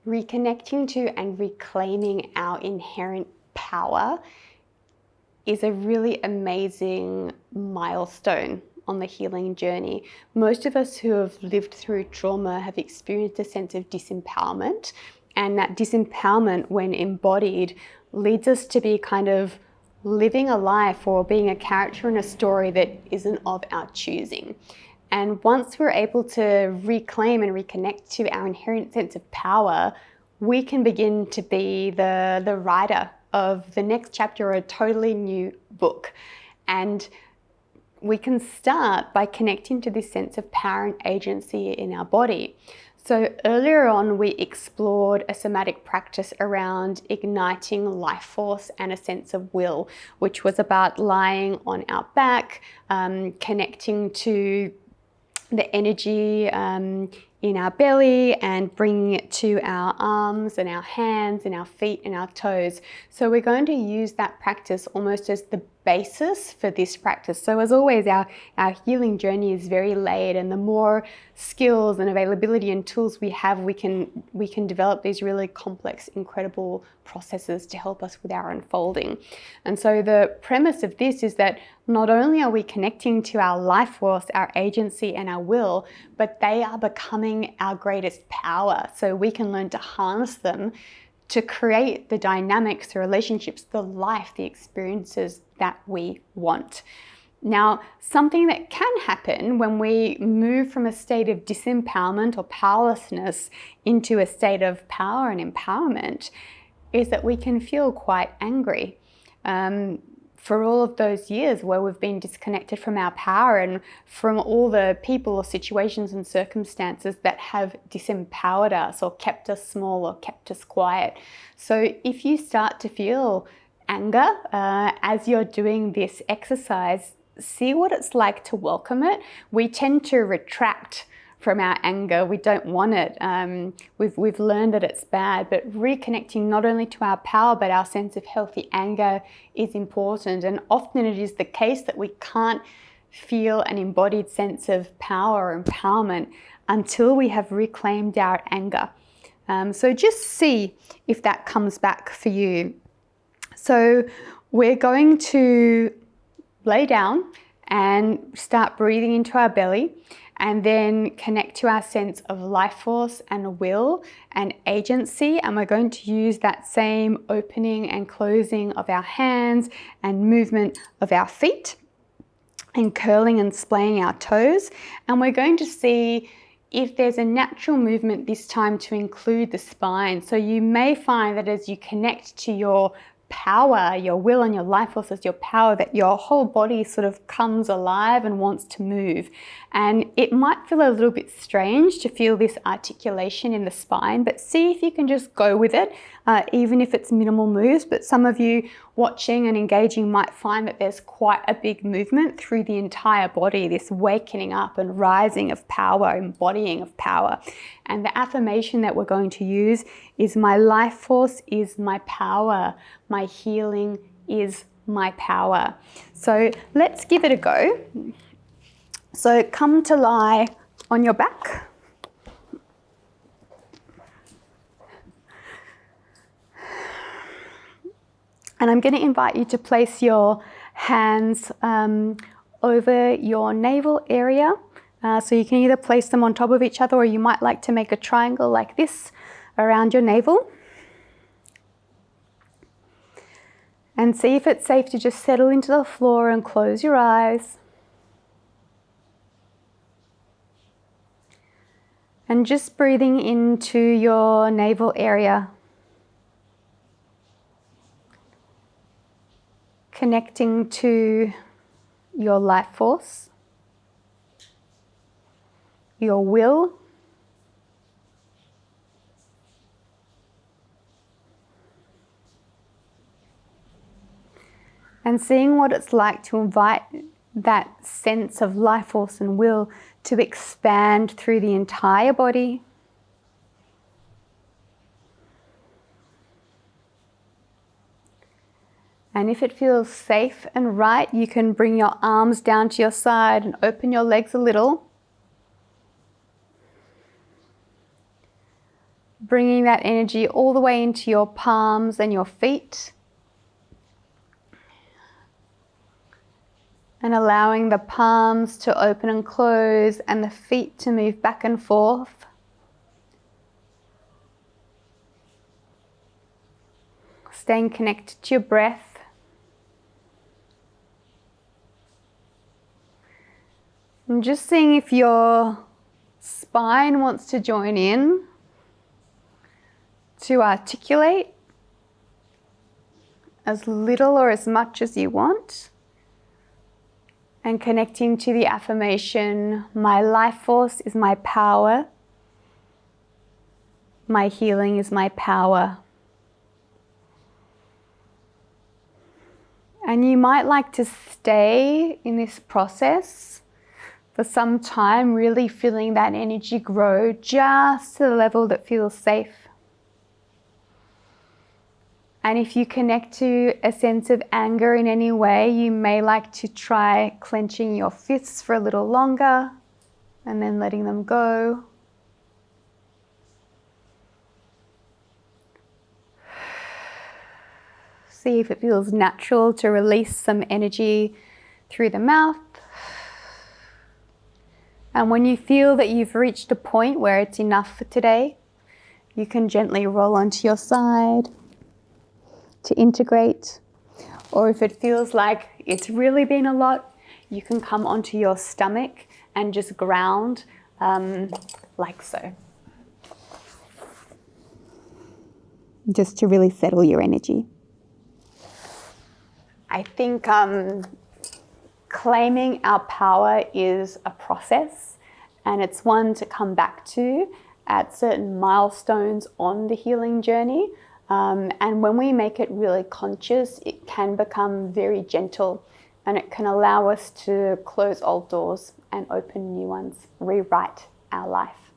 Reconnecting to and reclaiming our inherent power is a really amazing milestone on the healing journey. Most of us who have lived through trauma have experienced a sense of disempowerment, and that disempowerment, when embodied, leads us to be kind of living a life or being a character in a story that isn't of our choosing. And once we're able to reclaim and reconnect to our inherent sense of power, we can begin to be the writer of the next chapter or a totally new book. And we can start by connecting to this sense of power and agency in our body. So earlier on, we explored a somatic practice around igniting life force and a sense of will, which was about lying on our back, connecting to the energy in our belly and bringing it to our arms and our hands and our feet and our toes. So we're going to use that practice almost as the basis for this practice. So as always, our healing journey is very layered, and the more skills and availability and tools we have, we can develop these really complex, incredible processes to help us with our unfolding. And so the premise of this is that not only are we connecting to our life force, our agency and our will, but they are becoming our greatest power. So we can learn to harness them to create the dynamics, the relationships, the life, the experiences that we want. Now, something that can happen when we move from a state of disempowerment or powerlessness into a state of power and empowerment is that we can feel quite angry. For all of those years where we've been disconnected from our power and from all the people or situations and circumstances that have disempowered us or kept us small or kept us quiet. So if you start to feel anger as you're doing this exercise, see what it's like to welcome it. We tend to retract from our anger. We don't want it. We've learned that it's bad, but reconnecting not only to our power, but our sense of healthy anger is important. And often it is the case that we can't feel an embodied sense of power or empowerment until we have reclaimed our anger. So just see if that comes back for you. So we're going to lay down and start breathing into our belly, and then connect to our sense of life force and will and agency. And we're going to use that same opening and closing of our hands and movement of our feet and curling and splaying our toes. And we're going to see if there's a natural movement this time to include the spine. So you may find that as you connect to your power, your will and your life force as your power, that your whole body sort of comes alive and wants to move. And it might feel a little bit strange to feel this articulation in the spine, but see if you can just go with it, even if it's minimal moves. But some of you watching and engaging might find that there's quite a big movement through the entire body, this wakening up and rising of power, embodying of power. And the affirmation that we're going to use is: my life force is my power. My healing is my power. So let's give it a go. So come to lie on your back. And I'm going to invite you to place your hands over your navel area. So you can either place them on top of each other, or you might like to make a triangle like this around your navel. And see if it's safe to just settle into the floor and close your eyes. And just breathing into your navel area. Connecting to your life force, your will, and seeing what it's like to invite that sense of life force and will to expand through the entire body. And if it feels safe and right, you can bring your arms down to your side and open your legs a little. bringing that energy all the way into your palms and your feet. And allowing the palms to open and close and the feet to move back and forth. Staying connected to your breath. And just seeing if your spine wants to join in to articulate as little or as much as you want. And connecting to the affirmation, my life force is my power. My healing is my power. And you might like to stay in this process for some time, really feeling that energy grow just to the level that feels safe. And if you connect to a sense of anger in any way, you may like to try clenching your fists for a little longer and then letting them go. See if it feels natural to release some energy through the mouth. And when you feel that you've reached a point where it's enough for today, you can gently roll onto your side to integrate. Or if it feels like it's really been a lot, you can come onto your stomach and just ground like so. Just to really settle your energy. I think claiming our power is a process, and it's one to come back to at certain milestones on the healing journey. And when we make it really conscious, it can become very gentle, and it can allow us to close old doors and open new ones, rewrite our life.